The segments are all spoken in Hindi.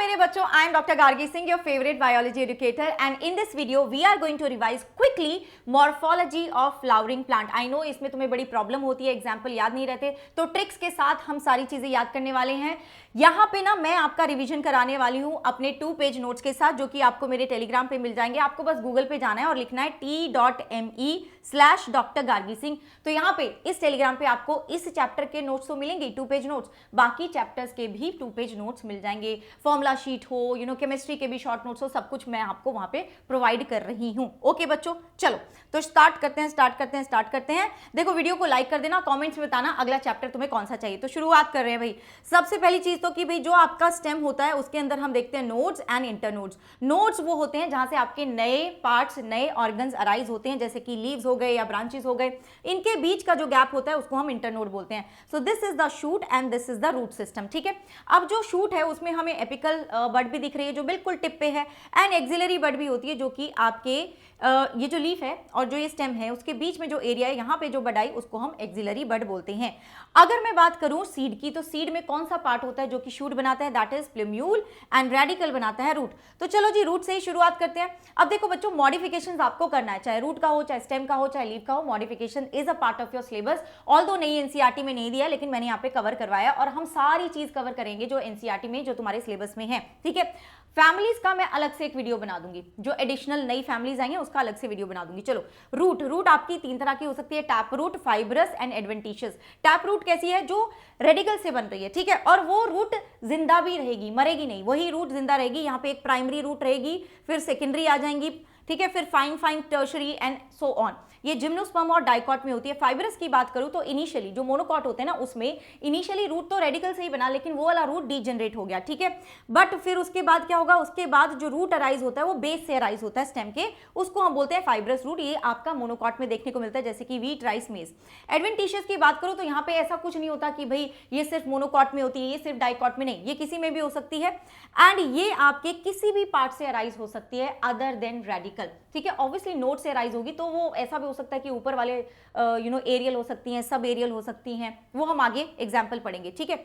मेरे बच्चों, I am Dr. Gargi Singh, your favorite biology educator, and in this video we are going to revise quickly morphology of flowering plant. I know इसमें तुम्हें बड़ी प्रॉब्लम होती है, एग्जाम्पल याद नहीं रहते, तो ट्रिक्स के साथ हम सारी चीजें याद करने वाले हैं। यहाँ पे ना मैं आपका रिवीजन कराने वाली हूँ अपने 2 पेज नोट्स के साथ, जो कि आपको मेरे टेलीग्राम पे मिल जाएंगे। आपको बस गूगल पे जाना है और लिखना है t.me/Dr. Gargi Singh। तो यहाँ पे इस टेलीग्राम पे आपको इस चैप्टर के नोट्स तो मिलेंगे 2 पेज नोट्स, बाकी चैप्टर्स के भी 2 पेज नोट्स मिल जाएंगे। फॉर्मूला शीट हो, केमिस्ट्री के भी शॉर्ट नोट्स हो, सब कुछ मैं आपको वहां पे प्रोवाइड कर रही हूँ। ओके बच्चों, चलो तो स्टार्ट करते हैं। देखो वीडियो को लाइक कर देना, कमेंट्स में बताना अगला चैप्टर तुम्हें कौन सा चाहिए। तो शुरुआत कर रहे हैं भाई। सबसे पहली चीज तो कि भाई जो आपका स्टेम होता है उसके अंदर हम देखते हैं नोड्स एंड इंटरनोड्स। नोड्स वो होते हैं जहां से आपके नए पार्ट्स, नए ऑर्गन्स अराइज होते हैं, जैसे कि लीव्स हो गए या ब्रांचेस हो गए। इनके बीच का जो गैप होता है उसको हम इंटरनोड बोलते हैं। So this is the shoot and this is the root system. ठीक है, अब जो शूट है उसमें हमें एपिकल बड भी दिख रही है जो बिल्कुल टिप पे है, एंड एक्सिलरी बड भी होती है जो कि आपके ये जो लीफ है और जो ये स्टेम है उसके बीच में जो एरिया है, यहाँ पे जो बड आई, उसको हम एक्सिलरी बड बोलते हैं। अगर मैं बात करूं सीड की, तो सीड में कौन सा पार्ट होता है जो कि शूट बनाता है? That is plumule, and radical बनाता है रूट। तो चलो जी रूट से ही शुरुआत करते हैं। अब देखो बच्चों, मॉडिफिकेशन आपको करना है, चाहे रूट का हो, चाहे स्टेम का हो, चाहे लीफ का हो। Modification is a part of your syllabus. Although नहीं एनसीईआरटी में नहीं दिया, लेकिन मैंने यहाँ पे कवर करवाया, और हम सारी चीज कवर करेंगे जो एनसीईआरटी में, जो तुम्हारे सिलेबस में है। ठीक है, फैमिलीज का मैं अलग से एक वीडियो बना दूंगी, जो एडिशनल नई फैमिलीज आएंगे उसका अलग से वीडियो बना दूंगी। चलो, रूट आपकी 3 तरह की हो सकती है, tap root, fibrous and adventitious. Tap root कैसी है? जो रेडिकल से बन रही है, ठीक है, और वो रूट जिंदा भी रहेगी, मरेगी नहीं, वही रूट जिंदा रहेगी। यहाँ पे एक प्राइमरी रूट रहेगी, फिर सेकेंडरी आ जाएंगी, ठीक है, फिर fine tertiary and so on. ये जिम्नोस्पर्म और डाइकॉट में होती है। फाइब्रस की बात करूं तो इनिशियली जो मोनोकॉट होते हैं ना, उसमें इनिशियली रूट तो रेडिकल से ही बना, लेकिन वो वाला रूट डीजनरेट हो गया। ठीक है, बट फिर उसके बाद क्या होगा? उसके बाद जो रूट अराइज होता है वो बेस से अराइज होता है स्टेम के, उसको हम बोलते हैं फाइब्रस रूट। ये आपका मोनोकॉट में देखने को मिलता है, जैसे कि व्हीट, राइस, मेज। एडवेंटिशियस की बात करूं तो यहाँ पे ऐसा कुछ नहीं होता कि भाई ये सिर्फ मोनोकॉट में होती है, ये सिर्फ डाइकॉट में नहीं, ये किसी में भी हो सकती है, एंड ये आपके किसी भी पार्ट से अराइज हो सकती है अदर देन रेडिकल। ठीक है, ऑब्वियसली नोड से अराइज होगी, तो वो ऐसा भी हो सकता है कि ऊपर वाले एरियल हो सकती हैं, सब एरियल हो सकती हैं, वो हम आगे एग्जाम्पल पढ़ेंगे। ठीक है,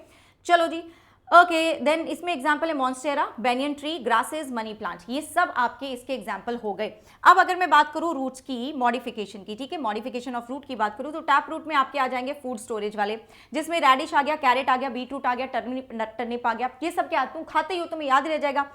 चलो जी, ओके देन इसमें एग्जाम्पल है monstera, banyan tree, grasses, money plant. ये सब आपके इसके एग्जाम्पल हो गए। अब अगर मैं बात करूं रूट्स की मॉडिफिकेशन की, ठीक है, मॉडिफिकेशन ऑफ रूट की बात करूं तो टैप रूट में आपके आ जाएंगे फूड स्टोरेज वाले, जिसमें रेडिश आ गया, कैरेट आ गया, बीट रूट आ गया, टर्निप आ गया। ये सब क्या तुम खाते ही हो, तुम्हें याद रह जाएगा।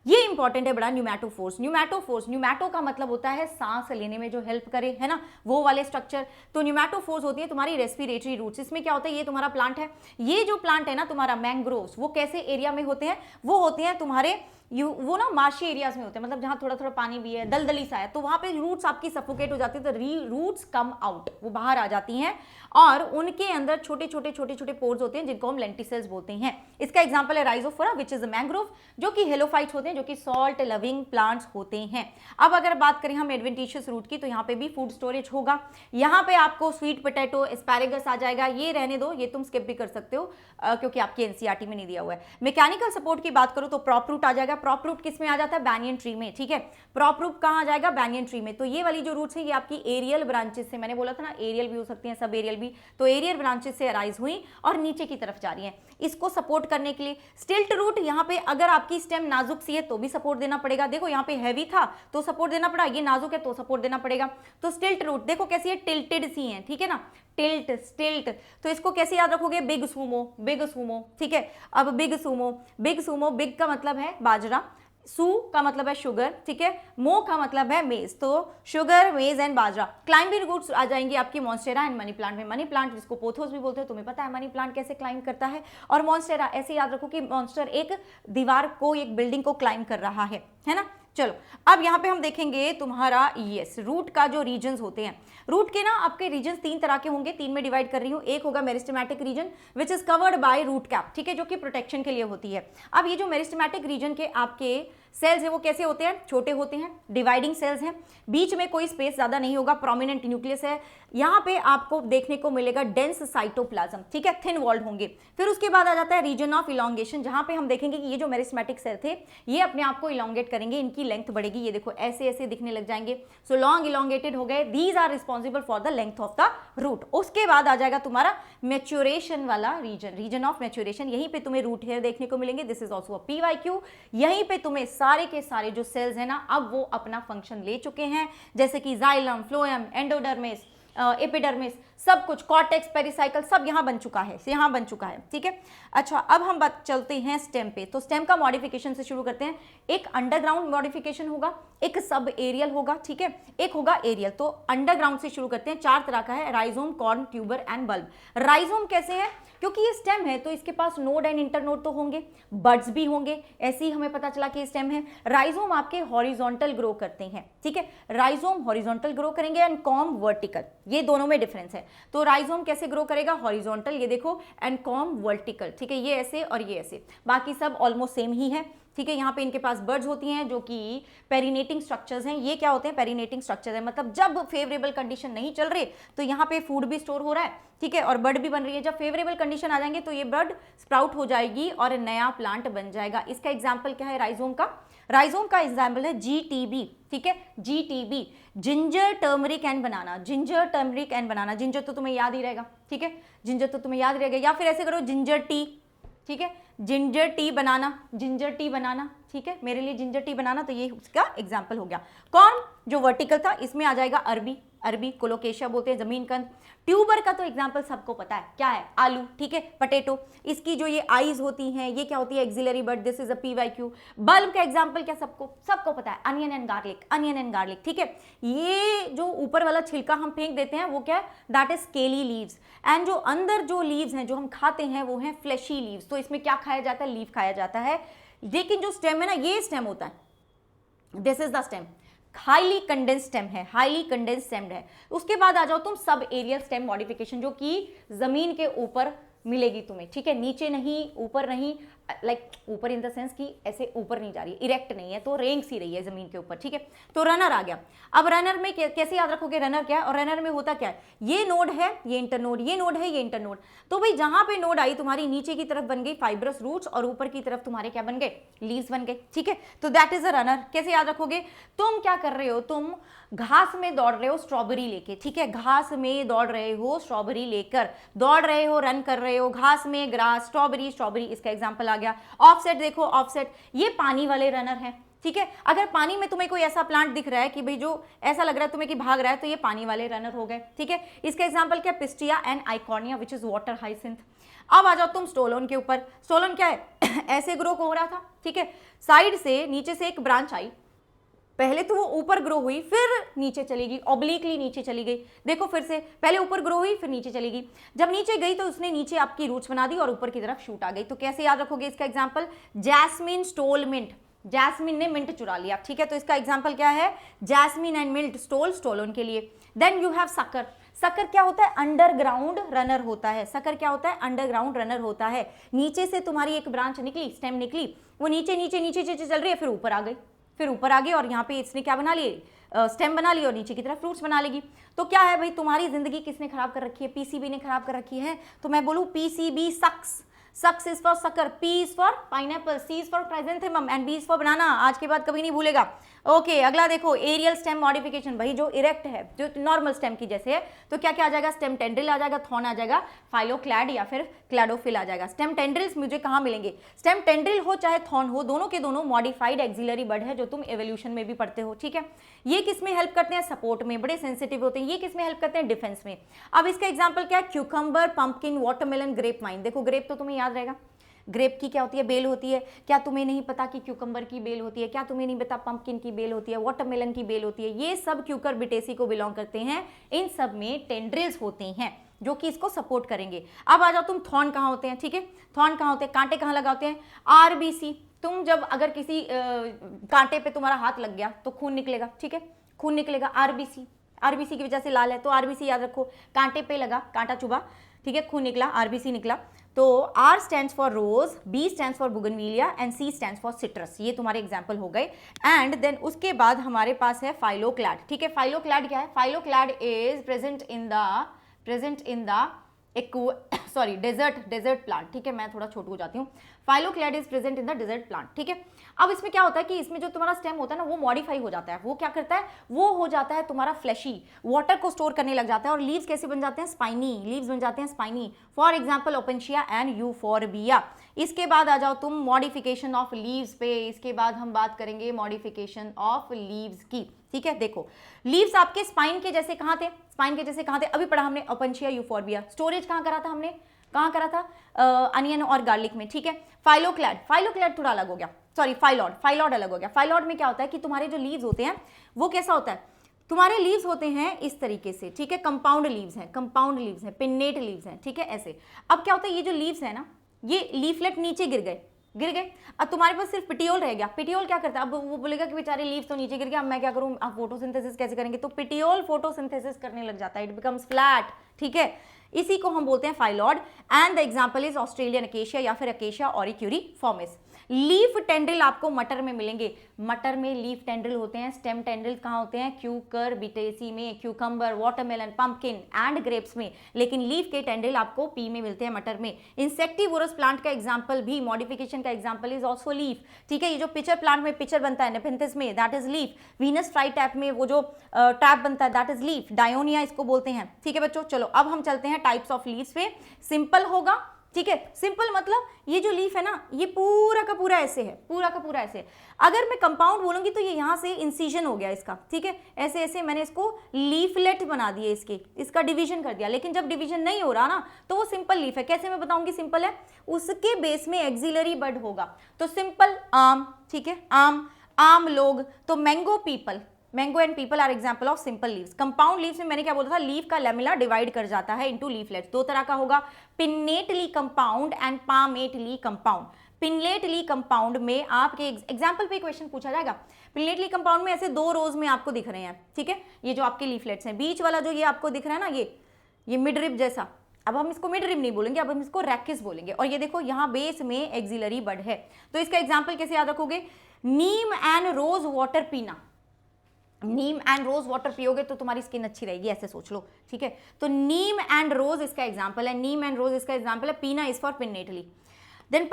ये इंपॉर्टेंट है बड़ा, न्यूमैटोफोर्स। न्यूमैटो का मतलब होता है सांस लेने में जो हेल्प करे, है ना, वो वाले स्ट्रक्चर। तो न्यूमैटोफोर्स होती है तुम्हारी रेस्पिरेटरी रूट्स। इसमें क्या होता है? ये तुम्हारा प्लांट है, ये जो प्लांट है ना तुम्हारा मैंग्रोव्स, वो कैसे एरिया में होते हैं? वो होते हैं तुम्हारे वो ना मार्शी एरियाज में होते हैं, मतलब जहां थोड़ा थोड़ा पानी भी है, दलदली सा है, तो वहां पे रूट्स आपकी सफोकेट हो जाती है, तो रूट्स कम आउट, वो बाहर आ जाती हैं, और उनके अंदर छोटे छोटे पोर्स होते हैं जिनको हम लेंटिसेल्स बोलते हैं। इसका एग्जांपल है Rhizophora, which is a mangrove, जो कि हेलोफाइट्स होते हैं, जो कि सॉल्ट लविंग प्लांट्स होते हैं। अब अगर बात करें हम एडवेंटिशियस रूट की, तो यहाँ पे भी फूड स्टोरेज होगा। यहाँ पे आपको स्वीट पोटैटो, एस्पैरेगस आ जाएगा। ये रहने दो, ये तुम स्किप भी कर सकते हो क्योंकि आपकी एनसीईआरटी में नहीं दिया हुआ है। मैकेनिकल सपोर्ट की बात करूं तो प्रॉप रूट आ जाएगा। प्रॉप रूट किस में आ जाता है? बैनियन ट्री में। ठीक है, प्रॉप रूट कहां आ जाएगा? बैनियन ट्री में। तो ये वाली जो रूट्स है ये आपकी एरियल ब्रांचेस से, मैंने बोला था ना एरियल भी हो सकती हैं, सब एरियल भी, तो एरियल ब्रांचेस से अराइज हुई और नीचे की तरफ जा रही है। इसको सपोर्ट करने के लिए स्टिल्ट रूट, यहाँ पे अगर आपकी स्टेम नाजुक सी है तो भी सपोर्ट देना पड़ेगा। देखो यहाँ पे हैवी था तो सपोर्ट देना पड़ा, ये नाजुक है तो सपोर्ट देना पड़ेगा। तो स्टिल्ट रूट देखो कैसी है, टिल्टेड सी है, ठीक है ना, टिल्ट स्टिल्ट। तो इसको कैसे याद रखोगे? Big Sumo. ठीक है, अब बिग सूमो, बिग का मतलब है बाजरा, सू का मतलब है शुगर, ठीक है, मो का मतलब है मेज, तो शुगर, मेज एंड बाजरा। क्लाइंबिंग रूट्स आ जाएंगी आपकी मॉन्स्टेरा एंड मनी प्लांट में। मनी प्लांट जिसको पोथोस भी बोलते हैं, तुम्हें पता है मनी प्लांट कैसे क्लाइंब करता है, और मॉन्स्टेरा ऐसे याद रखो कि मॉन्स्टर एक दीवार को, एक बिल्डिंग को क्लाइंब कर रहा है ना। चलो, अब यहाँ पे हम देखेंगे तुम्हारा रूट का जो रीजन्स होते हैं। रूट के ना आपके रीजन्स 3 तरह के होंगे, 3 में डिवाइड कर रही हूँ। एक होगा meristematic region which is covered by root cap, ठीक है, जो कि प्रोटेक्शन के लिए होती है। अब ये जो मेरिस्टेमेटिक रीजन के आपके सेल्स है वो कैसे होते हैं, छोटे होते हैं, डिवाइडिंग सेल्स हैं, बीच में कोई स्पेस ज्यादा नहीं होगा, प्रोमिनेंट न्यूक्लियस है, यहाँ पे आपको देखने को मिलेगा डेंस साइटोप्लाज्म, ठीक है, थिन वॉल्ड होंगे। फिर उसके बाद आ जाता है रीजन ऑफ इलॉन्गेशन, जहां पे हम देखेंगे कि ये जो मेरिस्मेटिक सेल थे ये अपने आप को इलॉन्गेट करेंगे, इनकी लेंथ बढ़ेगी, ये देखो ऐसे ऐसे दिखने लग जाएंगे, सो लॉन्ग इलॉन्गेटेड हो गए, these are responsible for the length of the root. उसके बाद आ जाएगा तुम्हारा मैच्योरेशन वाला रीजन, रीजन ऑफ मैच्योरेशन, यहीं पे तुम्हें रूट हेयर देखने को मिलेंगे, this is also a PYQ। यहीं पे तुम्हें सारे के सारे जो सेल्स है ना अब वो अपना फंक्शन ले चुके हैं, जैसे कि जाइलम, फ्लोएम, एंडोडर्मिस, एपिडर्मिस, सब कुछ, कॉर्टेक्स, पेरिसाइकल, सब यहाँ बन चुका है, यहाँ बन चुका है, ठीक है। अच्छा, अब हम बात चलते हैं स्टेम पे। तो स्टेम का मॉडिफिकेशन से शुरू करते हैं। एक अंडरग्राउंड मॉडिफिकेशन होगा, एक सब एरियल होगा, ठीक है, एक होगा एरियल। तो अंडरग्राउंड से शुरू करते हैं, 4 तरह का है, rhizome, corn, tuber and bulb. Rhizome कैसे है, क्योंकि ये स्टेम है तो इसके पास नोड एंड इंटरनोड तो होंगे, बड्स भी होंगे, ऐसे ही हमें पता चला कि स्टेम है। राइजोम आपके हॉरिजॉन्टल ग्रो करते हैं, ठीक है, राइजोम हॉरिजॉन्टल ग्रो करेंगे एंड कॉम वर्टिकल, ये दोनों में डिफरेंस है। तो राइजोम कैसे ग्रो करेगा, हॉरिजॉन्टल, ये देखो, एंड कॉम वर्टिकल, ठीक है, ये ऐसे और ये ऐसे, बाकी सब ऑलमोस्ट सेम ही है, ठीक है। यहाँ पे इनके पास बर्ड्स होती हैं जो कि पेरिनेटिंग स्ट्रक्चर्स हैं। ये क्या होते हैं, पेरिनेटिंग स्ट्रक्चर है, मतलब जब फेवरेबल कंडीशन नहीं चल रही तो यहाँ पे फूड भी स्टोर हो रहा है, ठीक है, और बर्ड भी बन रही है। जब फेवरेबल कंडीशन आ जाएंगे तो ये बर्ड स्प्राउट हो जाएगी और नया प्लांट बन जाएगा। इसका एग्जाम्पल क्या है राइजोम का, राइजोम का एग्जाम्पल है GTB, ठीक है, GTB, ginger, turmeric and banana, ginger, turmeric and banana, ginger तो तुम्हें याद ही रहेगा, ठीक है, जिंजर तो तुम्हें याद रहेगा, या फिर ऐसे करो जिंजर टी, ठीक है, जिंजर टी बनाना, जिंजर टी बनाना, ठीक है, मेरे लिए जिंजर टी बनाना, तो ये उसका एग्जाम्पल हो गया। कॉर्न जो वर्टिकल था, इसमें आ जाएगा अरबी, अरबी कोलोकेशिया बोलते हैं, जमीन कंद। ट्यूबर का तो एग्जाम्पल सबको पता है, क्या है, आलू, ठीक है, पटेटो, इसकी जो ये आईज होती हैं ये क्या होती है, axillary bud, this is a PYQ। Bulb का एग्जाम्पल क्या सबको सबको पता है, onion and garlic, onion and garlic, ठीक है। ये जो ऊपर वाला छिलका हम फेंक देते हैं वो क्या है, that is scaly leaves, and जो अंदर जो लीव्स हैं जो हम खाते हैं वो हैं फ्लैशी लीव्स। तो इसमें क्या खाया जाता है, लीफ खाया जाता है। लेकिन जो स्टेम है ना, ये स्टेम होता है, this is the stem, highly condense stem है, हाईली कंडेंस स्टेम्ड है। उसके बाद आ जाओ तुम सब एरियल स्टेम मॉडिफिकेशन, जो कि जमीन के ऊपर मिलेगी तुम्हें, ठीक है, नीचे नहीं, ऊपर नहीं, लाइक ऊपर इन द सेंस कि ऐसे ऊपर नहीं जा रही है, इरेक्ट नहीं है, तो रेंग सी रही है जमीन के ऊपर, ठीक है। तो रनर आ गया। अब रनर में कैसे याद रखोगे, रनर क्या है, और रनर में होता क्या है, ये नोड है, ये इंटरनोड, ये नोड है, ये इंटरनोड। तो भाई जहां पे नोड आई तुम्हारी नीचे की तरफ बन गई फाइब्रस रूट्स और ऊपर की तरफ तुम्हारे क्या बन गए, लीव्स बन गए, ठीक है। तो दैट इज अ रनर। कैसे याद रखोगे, तुम क्या कर रहे हो, तुम घास में दौड़ रहे हो स्ट्रॉबेरी लेके, ठीक है, घास में दौड़ रहे हो स्ट्रॉबेरी लेकर, दौड़ रहे हो, रन कर रहे हो घास में, ग्रास, स्ट्रॉबेरी, स्ट्रॉबेरी, इसका एग्जांपल आ गया। ऑफसेट देखो, ऑफसेट ये पानी वाले रनर हैं, ठीक है। अगर पानी में तुम्हें कोई ऐसा प्लांट दिख रहा है कि भाई जो ऐसा लग रहा है तुम्हें कि भाग रहा है, तो ये पानी वाले रनर हो गए, ठीक है। इसका एग्जांपल क्या, pistia and Eichhornia which is water hyacinth. अब आ जाओ तुम स्टोलन के ऊपर। स्टोलन क्या है ऐसे ग्रो हो रहा था, ठीक है, साइड से नीचे से एक ब्रांच आई, पहले तो वो ऊपर ग्रो हुई फिर नीचे चली गई, ऑब्लिकली नीचे चली गई, देखो फिर से पहले ऊपर ग्रो हुई फिर नीचे चली गई। जब नीचे गई तो उसने नीचे आपकी रूट्स बना दी और ऊपर की तरफ शूट आ गई। तो कैसे याद रखोगे इसका example, jasmine stole mint, jasmine ने मिंट चुरा लिया, ठीक है। तो इसका एग्जांपल क्या है, jasmine and mint, stole, stolen के लिए। Then you have sucker. Sucker क्या होता है, अंडरग्राउंड रनर होता है। सकर क्या होता है, अंडरग्राउंड रनर होता है। नीचे से तुम्हारी एक ब्रांच निकली, स्टेम निकली, वो नीचे नीचे नीचे नीचे चल रही है, फिर ऊपर आ गई, फिर ऊपर आ गई और यहाँ पे इसने क्या बना लिए, स्टेम बना ली और नीचे की तरफ फ्रूट्स बना लेगी। तो क्या है भाई, तुम्हारी जिंदगी किसने खराब कर रखी है, PCB ने खराब कर रखी है। तो मैं बोलूँ PCB sucks, sucks is for sucker, P is for pineapple, C is for chrysanthemum and B is for banana. आज के बाद कभी नहीं भूलेगा। ओके, अगला देखो, एरियल स्टेम मॉडिफिकेशन, भाई जो इरेक्ट है, जो नॉर्मल स्टेम की जैसे है, तो क्या क्या आ जाएगा, स्टेम टेंड्रिल आ जाएगा, थॉर्न आ जाएगा, फाइलोक्लैड या फिर क्लैडोफिल आ जाएगा। स्टेम टेंड्रिल्स मुझे कहाँ मिलेंगे, स्टेम टेंड्रिल हो चाहे थॉर्न हो, दोनों के दोनों मॉडिफाइड एक्सिलरी बर्ड है, जो तुम एवोल्यूशन में भी पढ़ते हो, ठीक है। ये किस में हेल्प करते हैं, सपोर्ट में, बड़े सेंसिटिव होते हैं। ये किस में हेल्प करते हैं, डिफेंस में। अब इसका एग्जाम्पल क्या है, cucumber, pumpkin, watermelon, grape vine. देखो ग्रेप तो तुम्हें याद रहेगा, ग्रेप की क्या होती है, बेल होती है। क्या तुम्हें नहीं पता कि क्यूकम्बर की बेल होती है, क्या तुम्हें नहीं पता पंपकिन की बेल होती है, वाटरमेलन की बेल होती है। ये सब क्यूकर बिटेसी को बिलोंग करते हैं। इन सब में टेंड्रिल्स होते हैं जो कि इसको सपोर्ट करेंगे। अब आ जाओ तुम, थॉर्न कहाँ होते हैं, ठीक है, थॉर्न कहाँ होते हैं, कांटे कहाँ लगाते हैं, RBC। तुम जब अगर किसी कांटे पे तुम्हारा हाथ लग गया तो खून निकलेगा, ठीक है, खून निकलेगा, RBC, RBC की वजह से लाल है, तो RBC याद रखो, कांटे पे लगा, कांटा चुभा, ठीक है, खून निकला, RBC निकला, तो तो R stands for rose, B stands for bougainvillea and C stands for citrus. ये तुम्हारे एग्जाम्पल हो गए। एंड देन उसके बाद हमारे पास है फाइलोक्लैड। ठीक है, फाइलोक्लैड क्या है? Phylloclade is present in the desert plant. ठीक है, मैं थोड़ा छोटू हो जाती हूँ। Phylloclade is present in the desert plant. ठीक है, अब इसमें क्या होता है कि इसमें जो तुम्हारा स्टेम होता है ना वो मॉडिफाई हो जाता है। वो क्या करता है? वो हो जाता है तुम्हारा फ्लैशी, वाटर को स्टोर करने लग जाता है। और लीव्स कैसे बन जाते हैं? स्पाइनी। लीव्स बन जाते हैं spiny. For example opuntia and euphorbia. इसके बाद आ जाओ तुम मॉडिफिकेशन ऑफ लीव्स पे। इसके बाद हम बात करेंगे मॉडिफिकेशन ऑफ लीव्स की। ठीक है, देखो लीव्स आपके स्पाइन के जैसे कहाँ थे? स्पाइन के जैसे कहाँ थे? अभी पढ़ा हमने ओपेंशिया यूफोरबिया। स्टोरेज कहाँ करा था हमने? कहाँ करा था? अनियन और गार्लिक में। ठीक है, फाइलोक्लैड थोड़ा अलग हो गया, सॉरी फाइलॉड अलग हो गया। फाइलॉड में क्या होता है कि तुम्हारे जो लीव्स होते हैं वो कैसा होता है? तुम्हारे लीव्स होते हैं इस तरीके से। ठीक है, कंपाउंड लीव्स हैं, पिन्नेट लीव्स हैं। ठीक है, ऐसे। अब क्या होता है, ये जो लीव्स है ना, ये लीफलेट नीचे गिर गए। अब तुम्हारे पास सिर्फ पिटियोल रह गया। पिटियोल क्या करता है? अब वो बोलेगा कि बेचारे लीव्स तो नीचे गिर गया, अब मैं क्या करूं? आप फोटोसिंथेसिस कैसे करेंगे? तो पिटियोल फोटोसिंथेसिस करने लग जाता है, इट बिकम्स फ्लैट। ठीक है, इसी को हम बोलते हैं phyllode. And the example is Australian acacia या फिर अकेशिया ऑरिक्यूरिफॉर्मिस। लीफ टेंड्रिल आपको मटर में मिलेंगे। मटर में लीफ टेंड्रिल होते हैं। स्टेम टेंड्रिल कहाँ होते हैं? क्यूकरबिटेसी में, cucumber, watermelon, pumpkin and grapes में। लेकिन लीफ के टेंड्रिल आपको पी में मिलते हैं, मटर में। इंसेक्टिवोरस प्लांट का एग्जाम्पल भी, मॉडिफिकेशन का एग्जाम्पल इज ऑल्सो लीफ। ठीक है, ये जो पिचर प्लांट में पिचर बनता है नेफेंथिस में, that is leaf. Venus fly tap में वो जो टैप बनता है, दैट इज लीफ। डायोनिया इसको बोलते हैं। ठीक है बच्चों, चलो अब हम चलते हैं टाइप्स ऑफ लीव्स पे। सिंपल होगा। ठीक है, सिंपल मतलब ये जो लीफ है ना, ये पूरा का पूरा ऐसे है, पूरा का पूरा ऐसे। अगर मैं कंपाउंड बोलूंगी तो ये यहाँ से इंसिजन हो गया इसका। ठीक है, ऐसे ऐसे मैंने इसको लीफलेट बना दिए, इसका डिवीजन कर दिया। लेकिन जब डिवीजन नहीं हो रहा ना तो वो सिंपल लीफ है। कैसे मैं बताऊंगी सिंपल है? उसके बेस में एक्सिलरी बड होगा। तो सिंपल आम। ठीक है, आम लोग। तो mango and peepal are example of simple leaves. Compound leaves में मैंने क्या बोला था? लीफ का लेमिला डिवाइड कर जाता है इनटू लीफलेट्स। दो तरह का होगा, pinnately compound and palmately compound. Pinnately compound में आपके एग्जाम्पल पे क्वेश्चन पूछा जाएगा। पिन्नेटली कंपाउंड में ऐसे दो रोज में आपको दिख रहे हैं। ठीक है, ये जो आपके लीफलेट्स हैं, बीच वाला जो ये आपको दिख रहा है ना, ये मिड रिब जैसा। अब हम इसको मिड रिब नहीं बोलेंगे, अब हम इसको रैकिस बोलेंगे। और ये देखो यहाँ बेस में एक्सिलरी बड है। तो इसका एग्जाम्पल कैसे याद रखोगे? नीम एंड रोज वाटर पीना। नीम एंड रोज वाटर पियोगे तो तुम्हारी स्किन अच्छी रहेगी, ऐसे सोच लो। ठीक है, तो नीम एंड रोज इसका एग्जांपल है। नीम एंड रोज इसका एग्जांपल है। पीना is for pinnately. Then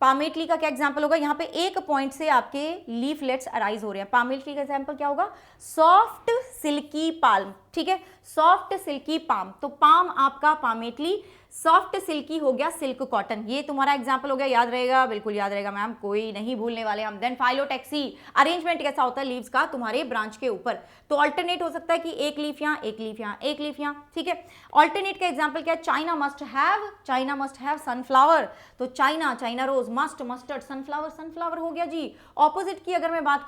palmately का क्या एग्जांपल होगा? यहाँ पे एक पॉइंट से आपके लीफलेट्स अराइज हो रहे हैं। पामेटली का एग्जांपल क्या होगा? Soft silky palm. ठीक है, सॉफ्ट सिल्की पाम। तो पाम आपका पामेटली, सॉफ्ट सिल्की हो गया सिल्क कॉटन। ये तुम्हारा एग्जांपल हो गया, याद रहेगा? बिल्कुल याद रहेगा मैम, कोई नहीं भूलने वाले हम। Then phyllotaxy. अरेंजमेंट कैसा होता है लीव्स का? तुम्हारे ब्रांच के ऊपर। तो ऑल्टरनेट हो सकता है कि एक लीफ यहाँ, एक लीफ यहाँ, एक लीफ यहाँ। ठीक है, ऑल्टरनेट का एग्जाम्पल क्या है? China must have sunflower. तो चाइना रोज, मस्टर्ड, सनफ्लावर हो गया जी। ऑपोजिट की अगर मैं बात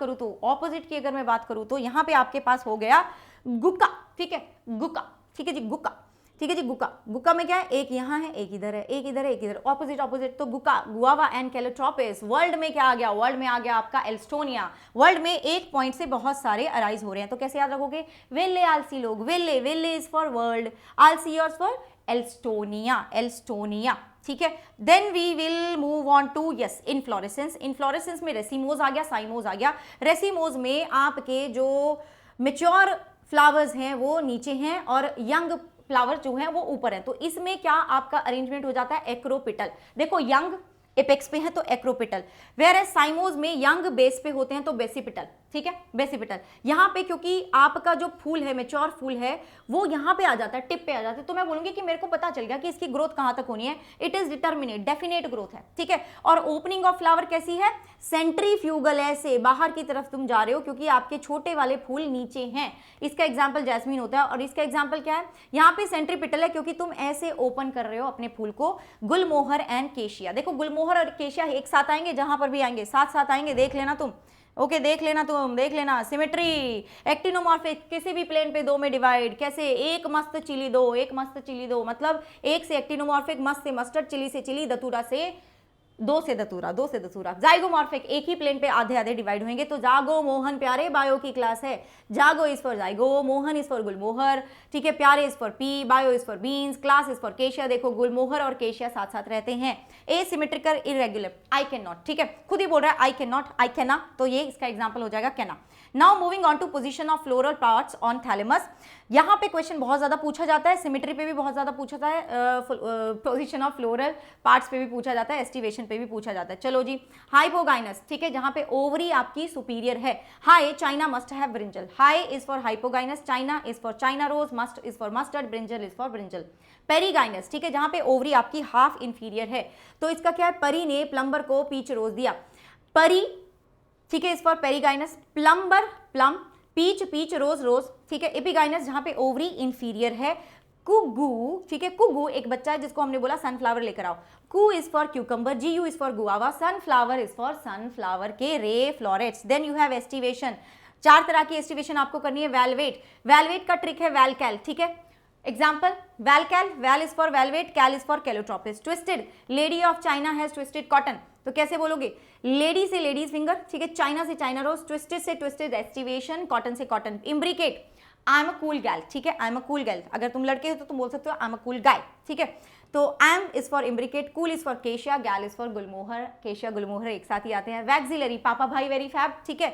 करूँ तो यहाँ पे आपके पास हो गया गुक्का। ठीक है, गुक्का। ठीक है जी, गुक्का में क्या है? एक यहाँ है, एक इधर है, एक इधर है, एक इधर। ऑपोजिट। तो गुआवा एंड कैलोट्रोपिस। वर्ल्ड में क्या आ गया? वर्ल्ड में आ गया आपका एल्स्टोनिया। वर्ल्ड में एक पॉइंट से बहुत सारे अराइज हो रहे हैं। तो कैसे याद रखोगे? वेल्ले आलसी लोग। वेल्ले इज फॉर वर्ल्ड, आलसी और फॉर एल्स्टोनिया। ठीक है, then we will move on to inflorescence में रेसिमोज आ गया, साइमोज आ गया। रेसिमोज में आपके जो मेच्योर फ्लावर्स हैं वो नीचे हैं और यंग फ्लावर जो है वो ऊपर है। तो इसमें क्या आपका अरेंजमेंट हो जाता है? एक्रोपिटल। देखो यंग एपेक्स पे है तो एक्रोपिटल, वेयर एज साइमोज में यंग बेस पे होते हैं तो बेसिपिटल। ठीक है, बेसिपिटल। यहाँ पे क्योंकि आपका जो फूल है, मेच्योर फूल है, वो यहाँ पे आ जाता है, टिप पे आ जाता है। तो मैं बोलूंगी कि मेरे को पता चल गया कि इसकी ग्रोथ कहाँ तक होनी है। It is determinate, definite growth है। ठीक है, और ओपनिंग ऑफ फ्लावर कैसी है? सेंट्रीफ्यूगल, ऐसे बाहर की तरफ तुम जा रहे हो क्योंकि आपके छोटे वाले फूल नीचे हैं। इसका एग्जाम्पल जैस्मीन होता है। और इसका एग्जाम्पल क्या है? यहाँ पे सेंट्रीपिटल है क्योंकि तुम ऐसे ओपन कर रहे हो अपने फूल को। गुलमोहर एंड केशिया। देखो गुलमोहर और केशिया एक साथ आएंगे, जहां पर भी आएंगे साथ आएंगे, देख लेना तुम। ओके, देख लेना। सिमेट्री, एक्टिनोमॉर्फिक, किसी भी प्लेन पे दो में डिवाइड। कैसे? एक मस्त चिली दो, मतलब एक से एक्टिनोमॉर्फिक, मस्त से मस्टर्ड, चिली से चिली, दतूरा से दो से दतूरा जाइगोमॉर्फिक, एक ही प्लेन पे आधे आधे डिवाइड होंगे। तो जागो मोहन प्यारे बायो की क्लास है। जागो is for zygo, Mohan is for gulmohar, ठीक है, प्यारे इज फॉर पी, बायो is for beans, class is for cassia. देखो गुलमोहर और केशिया साथ साथ रहते हैं। Asymmetrical irregular, I can not, ठीक है, खुद ही बोल रहा है आई कैन नॉट, आई कैना, तो ये इसका एग्जाम्पल हो जाएगा canna. Now moving on to position of floral parts on thalamus. यहाँ पे क्वेश्चन बहुत ज्यादा पूछा जाता है, सिमेट्री पे भी बहुत ज्यादा पूछा जाता है, पोजीशन ऑफ फ्लोरल पार्ट्स पे भी पूछा जाता है, एस्टिवेशन पे भी पूछा जाता है। चलो जी, हाइपोगाइनस, ठीक है, जहां पे ओवरी आपकी सुपीरियर है। Hi China must have brinjal, hi is for hypogynous, China is for China rose, must is for mustard, brinjal is for brinjal. Perigynous, ठीक है, जहां पे ओवरी आपकी हाफ इंफीरियर है, तो इसका क्या है, परी ने प्लम्बर को पीच रोज दिया। परी, ठीक है, is for perigynous, plumber plum, peach peach, rose rose, ठीक है। एपिगाइनस जहां पे ओवरी इंफीरियर है। कुगू, ठीक है, कुगू एक बच्चा है जिसको हमने बोला सनफ्लावर लेकर आओ। कू is for cucumber, G U is for guava, sunflower is for sunflower के ray florets. Then you have aestivation, 4 तरह की एस्टिवेशन आपको करनी है। वेलवेट, वेलवेट का ट्रिक है वेलकैल, ठीक है। एग्जाम्पल वेलकैल, वेल इज फॉर वेलवेट, कैल is for calotropis. Twisted, lady of China has twisted cotton, तो कैसे बोलोगे, लेडी से लेडीज फिंगर, ठीक है, चाइना से चाइना रोज, ट्विस्टेड से ट्विस्टेड एस्टिवेशन, कॉटन से cotton. Imbricate, I am a cool girl, ठीक है, I am a cool girl, अगर तुम लड़के हो तो तुम बोल सकते हो I am a cool guy, ठीक है। तो I M is for imbricate, cool is for cassia, गैल इज फॉर गुलमोहर, केशिया गुलमोहर एक साथ ही आते हैं। वैक्सिलरी, पापा भाई वेरी फैब, ठीक है,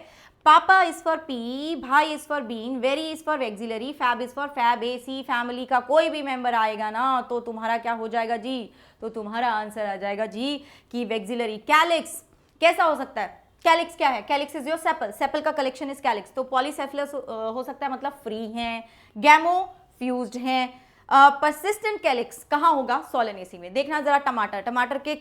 पापा इज फॉर पी, भाई is for bean, very is for vexillary, fab is for fab. A C family का कोई भी मेंबर आएगा ना तो तुम्हारा क्या हो जाएगा जी, तो तुम्हारा आंसर आ जाएगा जी कि वैक्सिलरी। कैलिक्स कैसा हो सकता है, कैलिक्स क्या है, calyx is your sepal, sepal का कलेक्शन इज कैलिक्स, तो पॉलीसेफलस हो सकता है, मतलब फ्री हैं। गैमो फ्यूज्ड हैं। परसिस्टेंट कैलिक्स कहाँ होगा, सोलेनेसी में। देखना जरा टमाटर, टमाटर के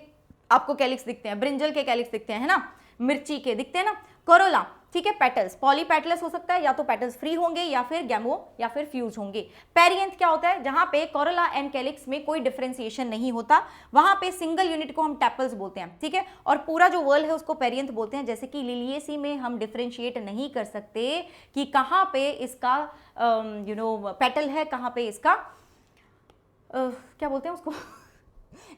आपको कैलिक्स दिखते हैं, ब्रिंजल के कैलिक्स दिखते हैं, है ना, मिर्ची के दिखते हैं ना। कोरोला, ठीक है, पेटल्स, पॉलीपेटलस हो सकता है, या तो पेटल्स फ्री होंगे या फिर गैमो या फिर फ्यूज होंगे। पेरियंथ क्या होता है, जहां पे कोरोला एंड कैलिक्स में कोई डिफरेंशिएशन नहीं होता, वहां पे सिंगल यूनिट को हम टेपल्स बोलते हैं, ठीक है, और पूरा जो वर्ल्ड है उसको पेरियंथ बोलते हैं। जैसे कि लिलिएसी में हम डिफरेंशिएट नहीं कर सकते कि कहां पे इसका पेटल है, कहां पे इसका क्या बोलते हैं उसको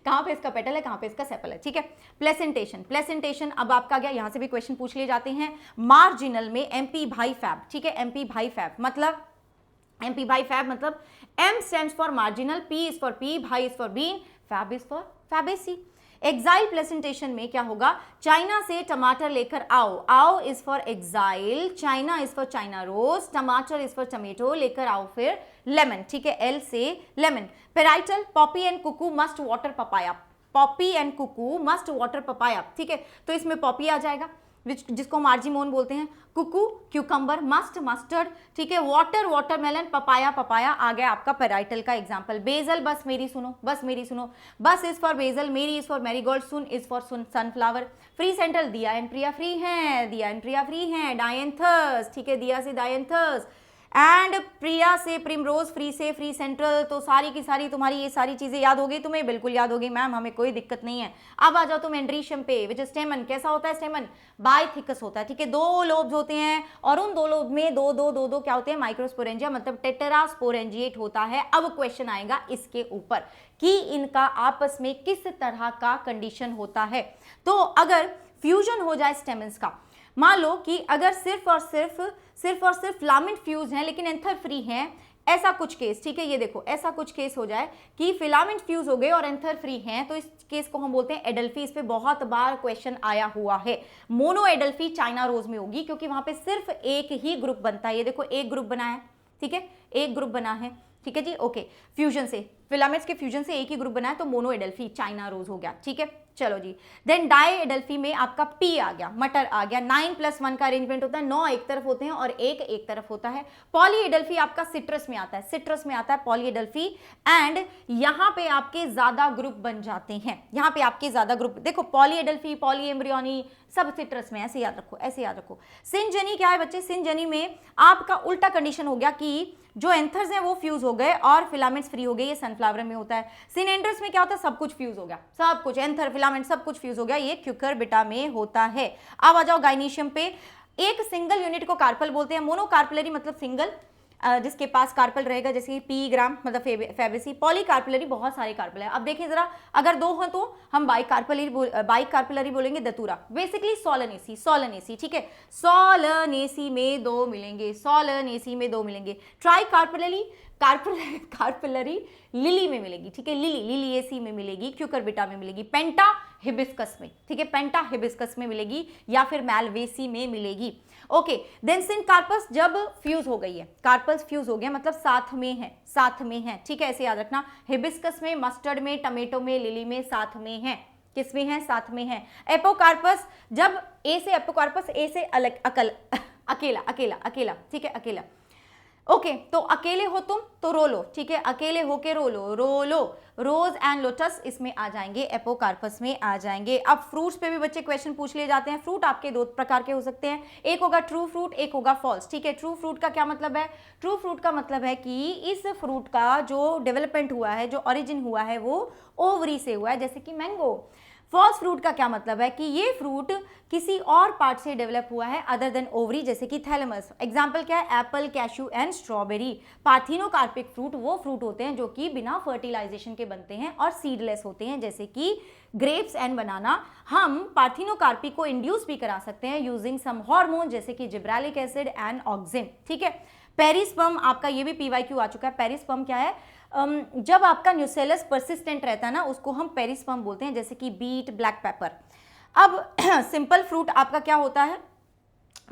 कहां पे इसका पेटल है, कहां पे इसका सेपल है, ठीक है। प्लेसेंटेशन, प्लेसेंटेशन अब आपका गया, यहां से भी क्वेश्चन पूछ लिए जाते हैं। मार्जिनल में एमपी भाई फैब, ठीक है, एमपी भाई फैब मतलब एमपी भाई फैब मतलब M stands for marginal, P is for P, भाई is for bean, fab is for Fabaceae. Axile placentation में क्या होगा, चाइना से टमाटर लेकर आओ, आओ is for axile, China is for China rose, टमाटर इज फॉर टमेटो, लेकर आओ फिर लेमन, ठीक है, एल से lemon. Parietal, poppy and cuckoo must water papaya, poppy and cuckoo must water papaya, ठीक है, तो इसमें पॉपी आ जाएगा जिसको मार्जिमोन बोलते हैं। कुकू क्यूकम्बर, मस्ट मस्टर्ड, ठीक है, वाटर वाटरमेलन, पपाया पपाया, आ गया आपका पेराइटल का एग्जांपल। बेजल, बस मेरी सुनो, बस मेरी सुनो, बस इज फॉर बेजल, मेरी is for marigold, soon is for sunflower. Free central, दिया एंड प्रिया फ्री हैं, दिया एंड प्रिया फ्री हैं। डायंथस, ठीक है, दिया से डायंथस एंड प्रिया से प्रिमरोज, फ्री से फ्री सेंट्रल। तो सारी की सारी तुम्हारी ये सारी चीजें याद हो गई, तुम्हें बिल्कुल याद होगी मैम, हमें कोई दिक्कत नहीं है। अब आ जाओ तुम एंड्रीशियम पे, विच स्टेमन कैसा होता है, स्टेमन बाइथिकस होता है, ठीक है, 2 लोब्स होते हैं और उन 2 लोब में दो क्या होते हैं, माइक्रोस्पोरेंजिया मतलब टेट्रास्पोरेंजिएट होता है। अब क्वेश्चन आएगा इसके ऊपर कि इनका आपस में किस तरह का कंडीशन होता है। तो अगर फ्यूजन हो जाए स्टेमन्स का, मान लो कि अगर सिर्फ और सिर्फ फिलामेंट फ्यूज हैं लेकिन एंथर फ्री हैं, ऐसा कुछ केस, ठीक है, ये देखो ऐसा कुछ केस हो जाए कि फिलामेंट फ्यूज हो गए और एंथर फ्री हैं, तो इस केस को हम बोलते हैं एडल्फी। इस पे बहुत बार क्वेश्चन आया हुआ है। मोनो एडल्फी चाइना रोज में होगी क्योंकि वहां पे सिर्फ एक ही ग्रुप बनता है। ये देखो एक ग्रुप बना है, ठीक है, एक ग्रुप बना है, ठीक है जी, ओके, फ्यूजन से, फिलामेंट्स के फ्यूजन से एक ही ग्रुप बना है, तो मोनो एडल्फी चाइना रोज हो गया, ठीक है। चलो जी, देन डाई एडल्फी में आपका पी आ गया, मटर आ गया। 9+1 का अरेंजमेंट होता है, 9 एक तरफ होते हैं और एक तरफ होता है। पॉली एडल्फी आपका सिट्रस में आता है, सिट्रस में आता है पॉली एडल्फी, एंड यहां पे आपके ज्यादा ग्रुप बन जाते हैं, यहां पे आपके ज्यादा ग्रुप, देखो पॉली एडल्फी, पॉली एम्ब्रियोनी सब सिट्रस में, ऐसे याद रखो, ऐसे याद रखो। सिनजेनी क्या है बच्चे, सिनजेनी में आपका उल्टा कंडीशन हो गया कि जो एंथर्स हैं वो फ्यूज हो गए और फिलामेंट्स फ्री हो गए, ये सनफ्लावर में होता है। सिनेंड्रस में क्या होता है, सब कुछ फ्यूज हो गया, सब कुछ एंथर फिलामेंट सब कुछ फ्यूज हो गया, ये क्यूकरबिटा में होता है। अब आ जाओ गाइनीशियम पे, एक सिंगल यूनिट को कार्पल बोलते हैं, मोनोकार्पलरी मतलब सिंगल, जिसके पास कार्पल रहेगा, जैसे पी ग्राम मतलब फेबेसी। पॉलीकार्पुलरी बहुत सारे कार्पल है। अब देखिए जरा, अगर दो हो तो हम बाइकार्पुलरी बोलेंगे धतूरा। बेसिकली सोलनेसी, ठीक है, सोलनेसी में दो मिलेंगे, सोलनेसी में दो मिलेंगे। ट्राइकार्पुलरी कार्पुलरी लिली में मिलेगी, ठीक है, लिलिएसी में मिलेगी, क्यूकरबिटा में मिलेगी, पेंटा हिबिस्कस में, ठीक है, पेंटा हिबिस्कस में मिलेगी, या फिर मैलवेसी में मिलेगी। ओके, देन सिनकार्पस जब फ्यूज हो गई है, कार्पल्स फ्यूज हो गया मतलब साथ में है, ठीक है, ऐसे याद रखना। हिबिस्कस में, मस्टर्ड में, टमेटो में, लिली में साथ में है। किस में है? साथ में है। एपोकार्पस जब ए से, एपोकार्पस ए से अलग, अकेला, ठीक है, अकेला। ओके, तो अकेले हो तुम तो रोलो, ठीक है, अकेले होके रोलो, रोज एंड लोटस इसमें आ जाएंगे, एपोकार्पस में आ जाएंगे। अब फ्रूट्स पे भी बच्चे क्वेश्चन पूछ लिए जाते हैं। फ्रूट आपके दो प्रकार के हो सकते हैं, एक होगा ट्रू फ्रूट, एक होगा फॉल्स, ठीक है। ट्रू फ्रूट का क्या मतलब है? ट्रू फ्रूट का मतलब है कि इस फ्रूट का जो डेवलपमेंट हुआ है, जो ओरिजिन हुआ है, वो ओवरी से हुआ है, जैसे कि मैंगो। फॉल्स फ्रूट का क्या मतलब है कि ये फ्रूट किसी और पार्ट से डेवलप हुआ है अदर देन ओवरी, जैसे कि थैलेमस। एग्जांपल क्या है? Apple, cashew and strawberry. Parthenocarpic fruit वो फ्रूट होते हैं जो कि बिना फर्टिलाइजेशन के बनते हैं और सीडलेस होते हैं, जैसे कि ग्रेप्स एंड बनाना। हम पार्थिनोकार्पी को इंड्यूस भी करा सकते हैं यूजिंग सम हार्मोन, जैसे कि जिब्रालिक एसिड एंड ऑक्सिन, ठीक है। पेरिस्पर्म आपका ये भी पीवाईक्यू आ चुका है। पेरिस्पर्म क्या है? जब आपका न्यूसेलस परसिस्टेंट रहता है ना, उसको हम पेरिस्पर्म बोलते हैं, जैसे कि बीट, ब्लैक पेपर। अब सिंपल फ्रूट आपका क्या होता है?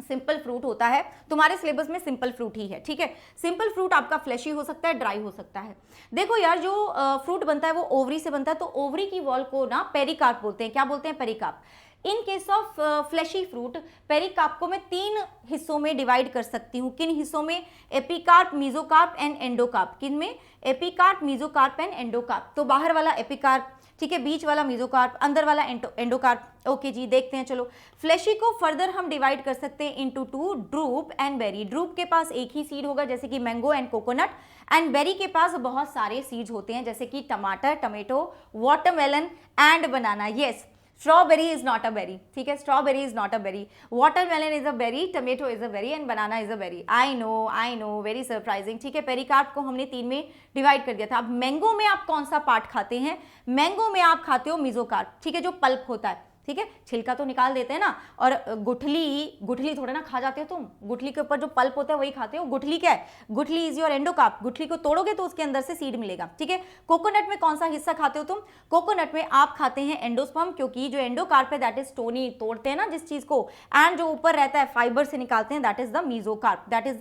सिंपल फ्रूट होता है, तुम्हारे सिलेबस में सिंपल फ्रूट ही है, ठीक है। सिंपल फ्रूट आपका फ्लैशी हो सकता है, ड्राई हो सकता है। देखो यार, जो फ्रूट बनता है वो ओवरी से बनता है, तो ओवरी की वॉल को ना पेरिकार्प बोलते हैं। क्या बोलते हैं? Pericarp. In case of fleshy fruit, pericarp को मैं 3 हिस्सों में डिवाइड कर सकती हूँ। किन हिस्सों में? Epicarp, mesocarp and endocarp. किन में? Epicarp, mesocarp and endocarp. तो बाहर वाला एपिकार्प, ठीक है, बीच वाला मीजोकार्प, अंदर वाला एंडोकार्प। ओके जी, देखते हैं चलो। फ्लैशी को फर्दर हम डिवाइड कर सकते हैं into 2, drupe and berry. Drupe के पास एक ही सीड होगा, जैसे कि mango and coconut, and berry के पास बहुत सारे सीड्स होते हैं, जैसे कि टमाटर, tomato, watermelon and banana. Yes, strawberry is not a berry, ठीक है, strawberry is not a berry, watermelon is a berry, tomato is a berry and banana is a berry. I know, very surprising, ठीक है। पेरिकार्प को हमने 3 में डिवाइड कर दिया था। अब मैंगो में आप कौन सा पार्ट खाते हैं? मैंगो में आप खाते हो मीजोकार्प, ठीक है, जो पल्प होता है, ठीक है, छिलका तो निकाल देते हैं ना, और गुठली थोड़ा ना खा जाते हो तुम। गुठली के ऊपर जो पल्प होता है वही खाते हो। गुठली क्या है? गुठली इज योर एंडोकार्प। गुठली को तोड़ोगे तो उसके अंदर से सीड मिलेगा, ठीक है। कोकोनट में कौन सा हिस्सा खाते हो तुम? कोकोनट में आप खाते हैं एंडोस्पर्म, क्योंकि जो एंडोकार्प है दैट इज स्टोनी, तोड़ते हैं ना जिस चीज को, एंड जो ऊपर रहता है फाइबर से निकालते हैं, that is the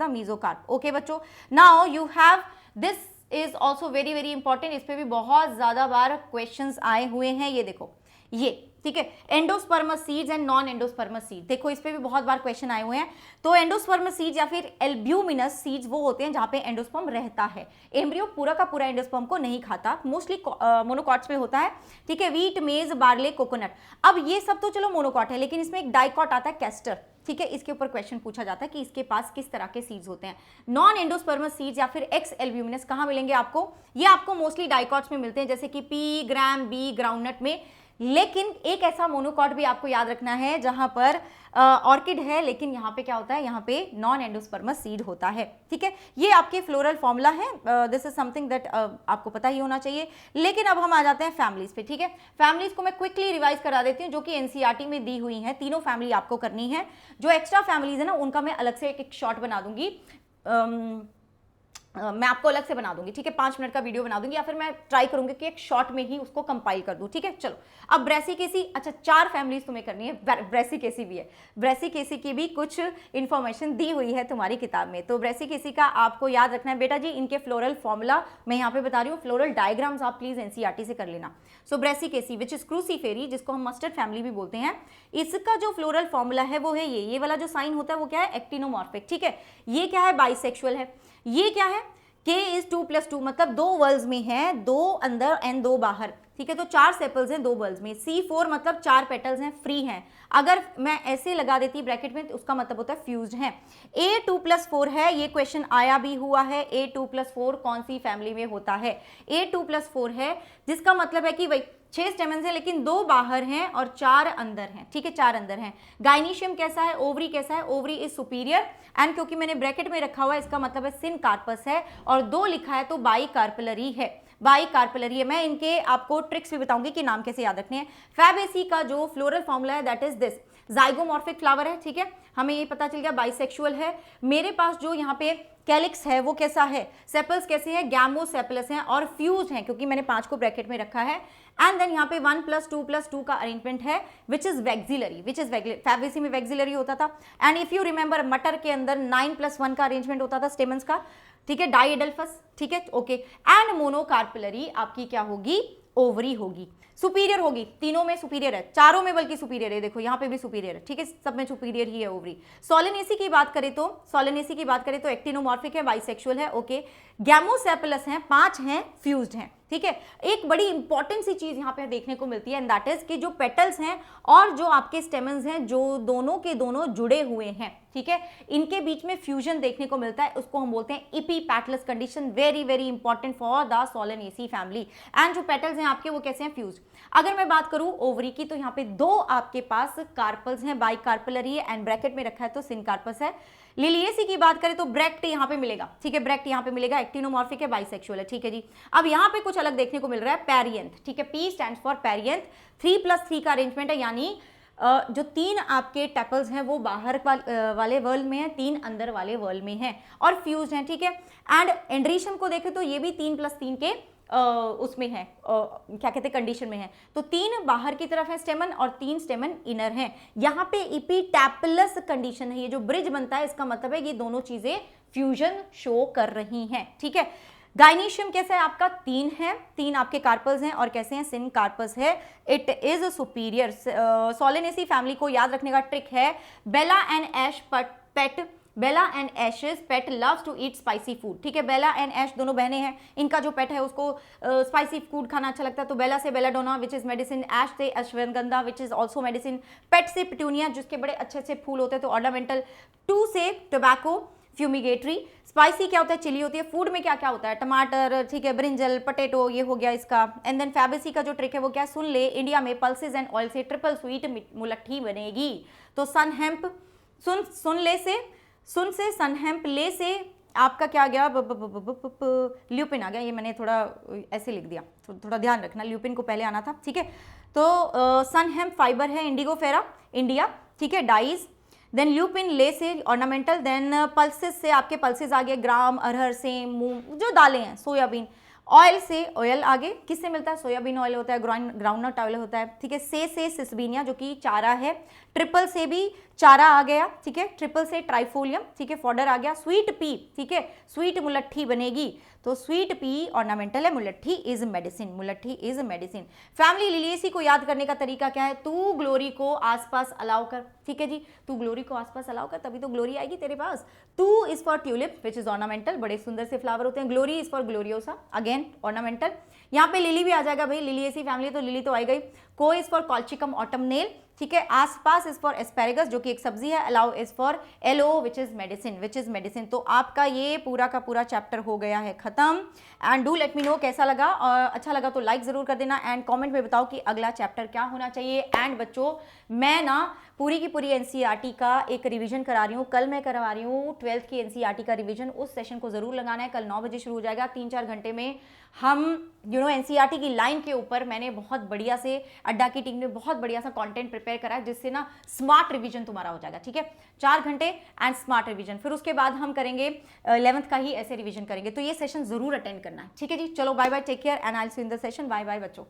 mesocarp, okay बच्चों। Now you have this is also very very important. इस पे भी बहुत ज्यादा बार क्वेश्चन आए हुए हैं। ये देखो, ये, ठीक है, endosperms seeds and non endosperms seed. देखो इस पे भी बहुत बार क्वेश्चन आए हुए हैं। तो एंडोस्पर्मस सीड्स या फिर एल्ब्यूमिनस सीड्स वो होते हैं जहां पे एंडोस्पर्म रहता है। एम्ब्रियो पूरा का पूरा एंडोस्पर्म को नहीं खाता, मोस्टली मोनोकॉट्स में होता है, ठीक है। व्हीट, मेज, बार्ले, कोकोनट। अब ये सब तो चलो मोनोकॉट है, लेकिन इसमें एक डाइकॉट आता है, कैस्टर, ठीक है। इसके ऊपर क्वेश्चन पूछा जाता है कि इसके पास किस तरह के सीड्स होते हैं। नॉन एंडोस्पर्मस सीड्स या फिर एक्स एल्ब्यूमिनस कहाँ मिलेंगे आपको? ये आपको मोस्टली डाइकॉट्स में मिलते हैं, जैसे कि पी, ग्राम, बी, ग्राउंडनट में। लेकिन एक ऐसा मोनोकॉट भी आपको याद रखना है जहां पर ऑर्किड है, लेकिन यहाँ पे क्या होता है? यहाँ पे नॉन एंडोस्पर्मस सीड होता है, ठीक है। ये आपके फ्लोरल फॉर्मूला है, दिस इज समथिंग दैट आपको पता ही होना चाहिए। लेकिन अब हम आ जाते हैं फैमिलीज पे, ठीक है। फैमिलीज को मैं क्विकली रिवाइज करा देती हूँ, जो कि एनसीईआरटी में दी हुई है। तीनों फैमिली आपको करनी है। जो एक्स्ट्रा फैमिलीज है ना, उनका मैं अलग से एक शॉर्ट बना दूंगी, मैं आपको अलग से बना दूंगी, ठीक है। 5 मिनट का वीडियो बना दूंगी, या फिर मैं ट्राई करूंगी कि एक शॉर्ट में ही उसको कंपाइल कर दूं, ठीक है। चलो, अब ब्रेसिकेसी, अच्छा 4 फैमिलीज तुम्हें करनी है। ब्रेसिकेसी भी है, ब्रेसिकेसी की भी कुछ इंफॉर्मेशन दी हुई है तुम्हारी किताब में। तो ब्रेसिकेसी का आपको याद रखना है बेटा जी। इनके फ्लोरल फॉर्मूला मैं यहाँ पे बता रही हूँ, फ्लोरल डायग्राम्स आप प्लीज एनसीईआरटी से कर लेना। सो ब्रेसिकेसी विच इज क्रूसीफेरी, जिसको हम मस्टर्ड फैमिली भी बोलते हैं, इसका जो फ्लोरल फॉर्मूला है वो है ये वाला जो साइन होता है वो क्या है? एक्टिनोमॉर्फिक, ठीक है। ये क्या है? बाइसेक्सुअल है। ये क्या है? K इज 2+2, मतलब 2 वर्ल्स में है, 2 अंदर एंड 2 बाहर, ठीक है। तो 4 सेपल्स हैं 2 वर्ल्स में। C4 मतलब 4 पेटल्स हैं, फ्री हैं। अगर मैं ऐसे लगा देती ब्रैकेट में तो उसका मतलब होता है फ्यूज्ड है। A2+4 है, ये क्वेश्चन आया भी हुआ है। A2+4 कौन सी फैमिली में होता है? A2+4 है, जिसका मतलब है कि भाई 6 स्टेमन्स हैं लेकिन 2 बाहर हैं और 4 अंदर हैं, ठीक है, 4 अंदर हैं। गाइनीशियम कैसा है, ओवरी कैसा है, ओवरी इज सुपीरियर एंड क्योंकि मैंने ब्रैकेट में रखा हुआ है इसका मतलब है सिनकार्पस है, और 2 लिखा है तो बाइकार्पेलरी है, बाइकार्पेलरी है। मैं इनके आपको ट्रिक्स भी बताऊंगी कि नाम कैसे याद रखने हैं। फैबेसी का जो फ्लोरल फॉर्मूला है that is this, zygomorphic flower है, ठीक है, हमें ये पता चल गया बाइसेक्सुअल है। मेरे पास जो यहाँ पे कैलिक्स है वो कैसा है, सेपल्स कैसे है, गैमोसेपलस हैं और फ्यूज हैं क्योंकि मैंने 5 को ब्रैकेट में रखा है। एंड देन यहाँ पे 1+2+2 का अरेंजमेंट है विच इज वैक्सिलरी, फैबेसी में वैक्सिलरी होता था। एंड इफ यू रिमेंबर मटर के अंदर 9+1 का अरेंजमेंट होता था स्टेमन्स का, ठीक है, डाइएडल्फस, ठीक है, ओके। एंड मोनोकार्पेलरी आपकी क्या होगी, ओवरी होगी, सुपीरियर होगी, तीनों में सुपीरियर है, चारों में बल्कि सुपीरियर है, देखो यहाँ पे भी सुपीरियर है, ठीक है, सब में सुपीरियर ही है ओवरी। सोलेनेसी की बात करें तो एक्टिनोमॉर्फिक है, बाइसेक्सुअल है, ओके। गैमोसेपलस हैं, 5 हैं, फ्यूज्ड हैं, ठीक है। एक बड़ी इंपॉर्टेंट सी चीज यहाँ पे देखने को मिलती है एंड दैट इज कि जो पेटल्स हैं और जो आपके स्टेमन्स हैं जो दोनों के दोनों जुड़े हुए हैं, ठीक है, इनके बीच में फ्यूजन देखने को मिलता है, उसको हम बोलते हैं epipetalous condition, very very important for the solanaceae family. And जो पेटल्स हैं आपके वो कैसे हैं, फ्यूज। अगर मैं बात करूं ओवरी की तो यहाँ पे 2 आपके पास कार्पल्स हैं, बाइकार्पेलरी है एंड ब्रैकेट में रखा है तो सिनकार्पस है। लिलिएसी की बात करें तो ब्रैक्ट यहाँ पे मिलेगा, ठीक है, ब्रैक्ट यहाँ पे मिलेगा, एक्टिनोमॉर्फिक है, बाइसेक्सुअल है, ठीक है जी। अब यहाँ पे कुछ अलग देखने को मिल रहा है, पेरियंथ, ठीक है, पी स्टैंड्स फॉर पेरियंथ, 3+3 का अरेंजमेंट है, यानी जो 3 आपके टेपल्स हैं वो बाहर वाले वर्ल्ड में है, 3 अंदर वाले वर्ल्ड में है और फ्यूज हैं, ठीक है। एंड एंड्रीशियम को देखें तो ये भी 3+3 के उसमें है, क्या कहते हैं, कंडीशन में है, तो 3 बाहर की तरफ है स्टेमन और 3 स्टेमन इनर हैं। यहाँ पे इपीटैपलस कंडीशन है, ये जो ब्रिज बनता है इसका मतलब है ये दोनों चीजें फ्यूजन शो कर रही हैं, ठीक है। गाइनीशियम कैसा है आपका, 3 है, 3 आपके कार्पल्स हैं और कैसे हैं, सिनकार्पस है, it is superior. Solanaceae family को याद रखने का ट्रिक है, Bella and Ash pet, Bella and ashes pet loves to eat spicy food, ठीक है, बेला एंड ऐश दोनों बहनें हैं, इनका जो पेट है उसको स्पाइसी फूड खाना अच्छा लगता है, तो बेला से belladonna which is medicine, Ash से ashwagandha which is also medicine, pet से पिटूनिया जिसके बड़े अच्छे अच्छे फूल होते हैं तो ऑर्नामेंटल, 2 से टोबैको फ्यूमिगेटरी, स्पाइसी क्या होता है, चिली होती है, फूड में क्या क्या होता है, टमाटर, ठीक है, ब्रिंजल, पटेटो, ये हो गया इसका। एंड देन फैबेसी का जो ट्रिक है वो क्या है, सुन ले, इंडिया में पल्सेस एंड ऑयल से ट्रिपल स्वीट मुलट्ठी बनेगी, तो सन हेम्प, सुन से सन हेम्प, ले से आपका क्या आ गया, ल्यूपिन आ गया, ये मैंने थोड़ा ऐसे लिख दिया, थोड़ा ध्यान रखना, ल्यूपिन को पहले आना था, ठीक है। तो सन हेम्प फाइबर है, इंडिगो फेरा इंडिया, ठीक है, डाइज, देन ल्यूपिन ले से ऑर्नामेंटल, देन पल्सेस से आपके पल्सेस आ गए, ग्राम, अरहर से, मूंग, जो दालें हैं, सोयाबीन, ऑयल से ऑयल आगे किससे मिलता है, सोयाबीन ऑयल होता है, ग्राउंडनट ऑयल होता है, ठीक है। से सिसबीनिया जो कि चारा है, ट्रिपल से भी चारा आ गया, ठीक है, ट्रिपल से ट्राइफोलियम, ठीक है, फॉडर आ गया, स्वीट पी, ठीक है, स्वीट मुलट्ठी बनेगी, तो स्वीट पी ऑर्नामेंटल है, mulethi is medicine, mulethi is medicine. Family liliaceae को याद करने का तरीका क्या है, तू ग्लोरी को आसपास अलाउ कर, ठीक है जी, तू ग्लोरी को आसपास अलाउ कर तभी तो ग्लोरी आएगी तेरे पास। टू is for tulip which is ornamental, बड़े सुंदर से फ्लावर होते हैं, glory is for gloriosa, again ornamental. यहाँ पे लिली भी आ जाएगा भाई, लिलिएसी फैमिली तो लिली तो आई गई। को इज फॉर कॉल्चिकम ऑटमनेल, ठीक है, आसपास इज फॉर एस्पेरेगस जो कि एक सब्जी है, allow is for aloe which is medicine, तो आपका ये पूरा का पूरा चैप्टर हो गया है खत्म। And do let me know कैसा लगा, और अच्छा लगा तो लाइक जरूर कर देना एंड कमेंट में बताओ कि अगला चैप्टर क्या होना चाहिए। एंड बच्चों मैं ना पूरी की पूरी एनसीईआरटी का एक रिवीजन करा रही हूँ, कल मैं करवा रही हूँ 12th की एनसीईआरटी का रिवीजन, उस सेशन को जरूर लगाना है, कल 9 बजे शुरू हो जाएगा, 3-4 घंटे में हम एनसीईआरटी की लाइन के ऊपर मैंने बहुत बढ़िया से, अड्डा की टीम ने बहुत बढ़िया सा कंटेंट प्रिपेयर करा है जिससे ना स्मार्ट रिवीजन तुम्हारा हो जाएगा, ठीक है, 4 घंटे एंड स्मार्ट रिवीजन। फिर उसके बाद हम करेंगे 11th का ही ऐसे रिवीजन करेंगे, तो ये सेशन जरूर अटेंड करना है, ठीक है जी। चलो bye bye, take care and I will see you in the session, bye bye बच्चों।